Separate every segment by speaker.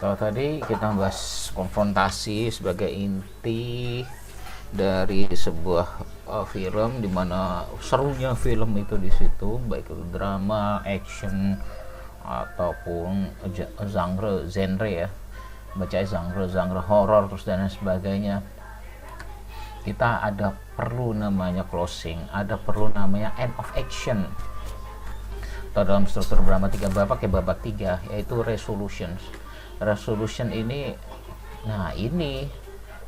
Speaker 1: Kalau tadi kita bahas konfrontasi sebagai inti dari sebuah film, dimana serunya film itu di situ, baik itu drama, action ataupun genre ya, baca genre horor terus dan sebagainya. Kita ada perlu namanya closing, ada perlu namanya end of action. Atau dalam struktur drama 3 babak ya, babak 3 yaitu resolutions. Resolution ini, nah ini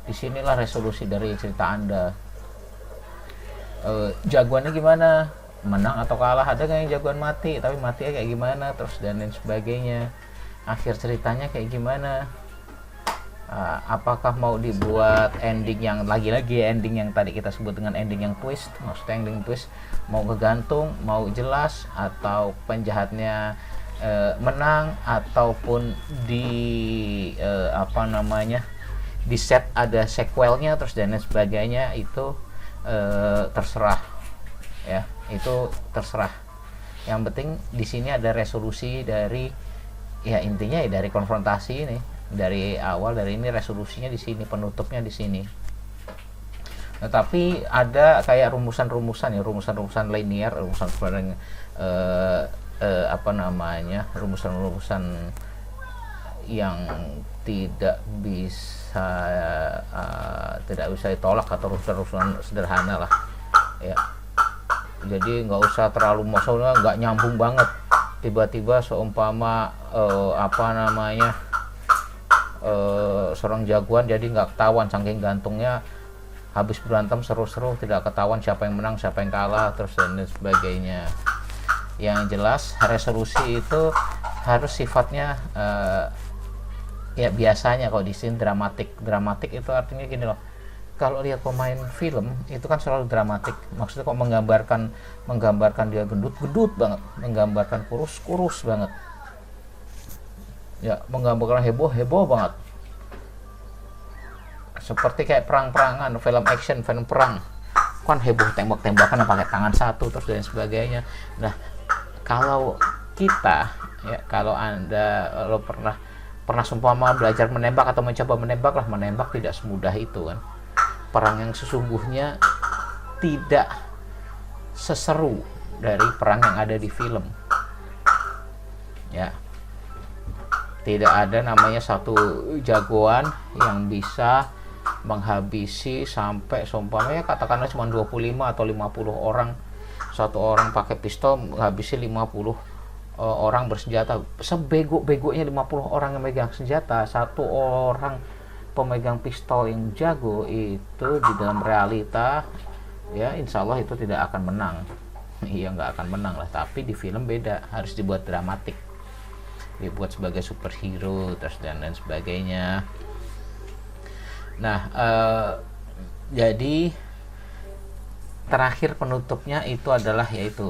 Speaker 1: disinilah resolusi dari cerita Anda. Jagoannya gimana, menang atau kalah, ada nggak yang jagoan mati, tapi matinya kayak gimana, terus dan lain sebagainya. Akhir ceritanya kayak gimana, apakah mau dibuat ending yang lagi-lagi ending yang tadi kita sebut dengan ending yang twist, maksudnya ending twist, mau kegantung, mau jelas, atau penjahatnya menang, ataupun di di set ada sequelnya terus dan lain sebagainya. Itu terserah ya, itu terserah. Yang penting di sini ada resolusi dari, ya intinya ya dari konfrontasi ini, dari awal, dari ini resolusinya di sini, penutupnya di sini. Tetapi ada kayak rumusan-rumusan ya, rumusan-rumusan linear, rumusan rumusan-rumusan yang tidak bisa ditolak, atau rumusan sederhana lah ya. Jadi nggak usah terlalu, maksudnya nggak nyambung banget, tiba-tiba seumpama seorang jagoan jadi nggak ketahuan saking gantungnya, habis berantem seru-seru tidak ketahuan siapa yang menang siapa yang kalah terus dan sebagainya. Yang jelas resolusi itu harus sifatnya ya biasanya kalau di sini dramatik itu artinya gini loh, kalau lihat pemain film itu kan selalu dramatik, maksudnya kok menggambarkan dia gendut banget, menggambarkan kurus banget ya, menggambarkan heboh banget, seperti kayak perang-perangan, film action, film perang kan heboh, tembak-tembakan pakai tangan satu terus dan sebagainya. Nah, kalau kita ya, kalau Anda lo pernah seumpama belajar menembak atau mencoba menembak lah, menembak tidak semudah itu kan. Perang yang sesungguhnya tidak seseru dari perang yang ada di film ya. Tidak ada namanya satu jagoan yang bisa menghabisi sampai seumpamanya katakanlah cuma 25 atau 50 orang. Satu orang pakai pistol menghabisi 50 orang bersenjata. Sebego-begonya 50 orang yang megang senjata, satu orang pemegang pistol yang jago itu di dalam realita ya insya Allah itu tidak akan menang. Iya, nggak akan menang lah. Tapi di film beda, harus dibuat dramatik, dibuat sebagai superhero terus dan lain sebagainya. Nah, jadi terakhir penutupnya itu adalah yaitu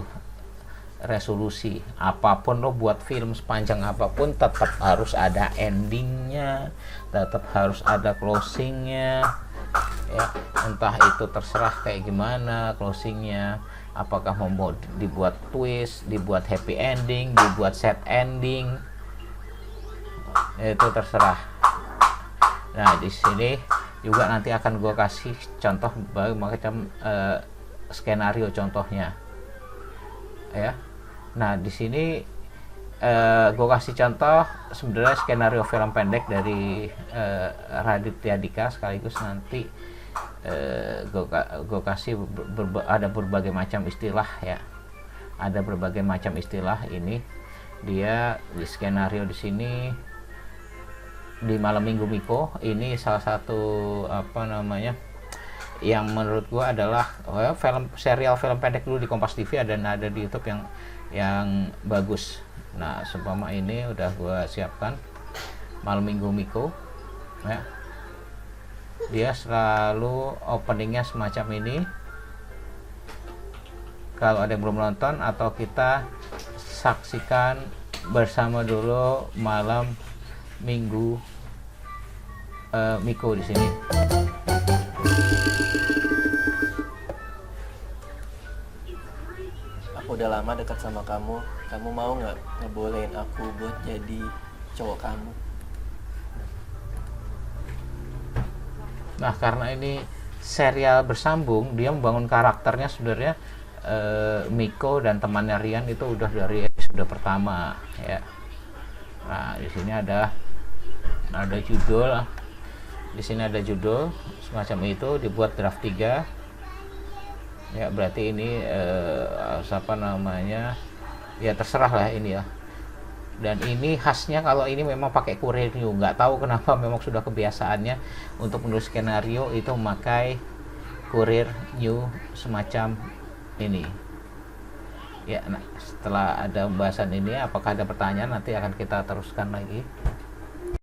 Speaker 1: resolusi. Apapun lo buat film sepanjang apapun tetap harus ada endingnya, tetap harus ada closingnya ya. Entah itu terserah kayak gimana closingnya, apakah mau dibuat twist, dibuat happy ending, dibuat sad ending, itu terserah. Nah, di sini juga nanti akan gue kasih contoh macam skenario contohnya ya. Nah, di sini gue kasih contoh sebenarnya skenario film pendek dari Raditya Dika, sekaligus nanti gue kasih ada berbagai macam istilah ya, ada berbagai macam istilah. Ini dia di skenario di sini di Malam Minggu Miko, ini salah satu yang menurut gua adalah serial film pendek dulu di Kompas TV, ada di YouTube yang bagus. Nah, seumpama ini udah gua siapkan Malam Minggu Miko ya. Dia selalu openingnya semacam ini. Kalau ada yang belum nonton atau kita saksikan bersama dulu Malam Minggu Miko di sini.
Speaker 2: Aku udah lama dekat sama kamu. Kamu mau nggak ngebolehin aku buat jadi cowok kamu?
Speaker 1: Nah, karena ini serial bersambung, dia membangun karakternya sebenarnya. Miko dan temannya Rian itu udah dari episode pertama ya. Nah, di sini ada judul, di sini ada judul semacam itu, dibuat draft 3 ya, berarti ini apa namanya ya, terserah lah ini ya. Dan ini khasnya kalau ini memang pakai Courier New, nggak tahu kenapa, memang sudah kebiasaannya untuk menulis skenario itu memakai Courier New semacam ini ya. Nah, setelah ada pembahasan ini, apakah ada pertanyaan, nanti akan kita teruskan lagi.